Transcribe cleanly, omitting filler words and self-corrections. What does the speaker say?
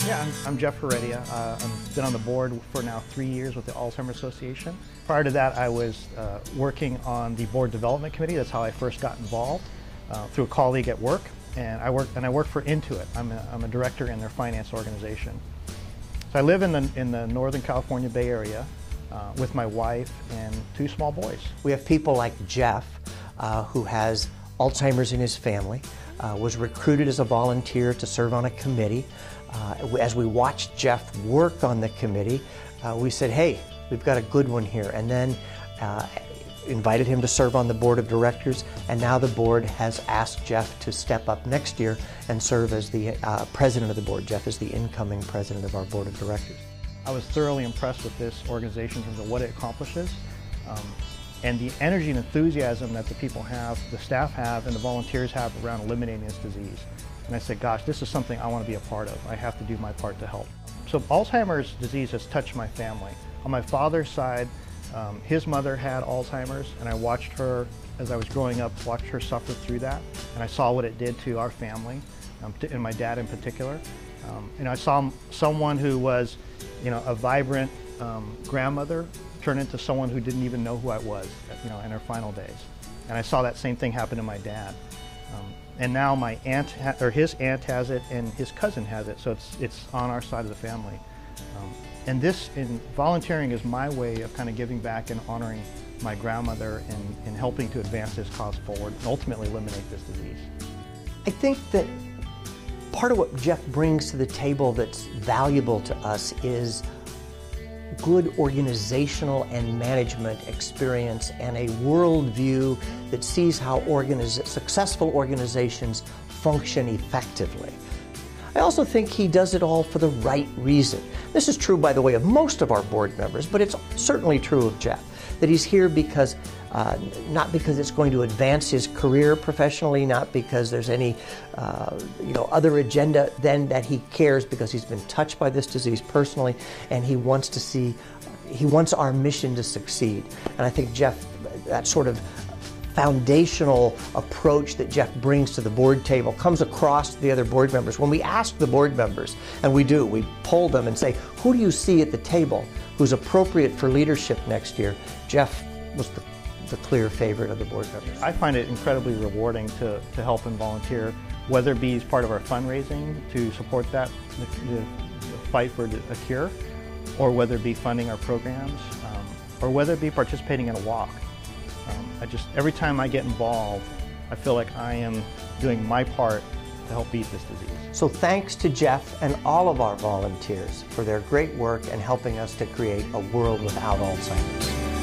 Yeah, I'm Geoff Heredia. I've been on the board for now 3 years with the Alzheimer Association. Prior to that, I was working on the board development committee. That's how I first got involved through a colleague at work, and I work for Intuit. I'm a director in their finance organization. So I live in the Northern California Bay Area with my wife and 2 small boys. We have people like Geoff, who has Alzheimer's in his family, was recruited as a volunteer to serve on a committee. As we watched Geoff work on the committee, we said, hey, we've got a good one here, and then invited him to serve on the board of directors, and now the board has asked Geoff to step up next year and serve as the president of the board. Geoff is the incoming president of our board of directors. I was thoroughly impressed with this organization in terms of what it accomplishes, and the energy and enthusiasm that the people have, the staff have, and the volunteers have around eliminating this disease. And I said, gosh, this is something I want to be a part of. I have to do my part to help. So Alzheimer's disease has touched my family. On my father's side, his mother had Alzheimer's, and I watched her, as I was growing up, watched her suffer through that. And I saw what it did to our family, and my dad in particular. And I saw someone who was, a vibrant grandmother turn into someone who didn't even know who I was, in her final days. And I saw that same thing happen to my dad. And now my aunt, his aunt has it, and his cousin has it, so it's on our side of the family. And volunteering is my way of kind of giving back and honoring my grandmother and helping to advance this cause forward and ultimately eliminate this disease. I think that part of what Geoff brings to the table that's valuable to us is good organizational and management experience and a worldview that sees how successful organizations function effectively. I also think he does it all for the right reason. This is true, by the way, of most of our board members, but it's certainly true of Geoff, that he's here because not because it's going to advance his career professionally, not because there's any other agenda, than that he cares because he's been touched by this disease personally, and he wants our mission to succeed. And I think Geoff, that sort of foundational approach that Geoff brings to the board table comes across to the other board members. When we ask the board members, and we poll them and say, who do you see at the table who's appropriate for leadership next year? Geoff was the clear favorite of the board members. I find it incredibly rewarding to help and volunteer, whether it be as part of our fundraising to support the fight for a cure, or whether it be funding our programs, or whether it be participating in a walk. Every time I get involved, I feel like I am doing my part to help beat this disease. So thanks to Geoff and all of our volunteers for their great work and helping us to create a world without Alzheimer's.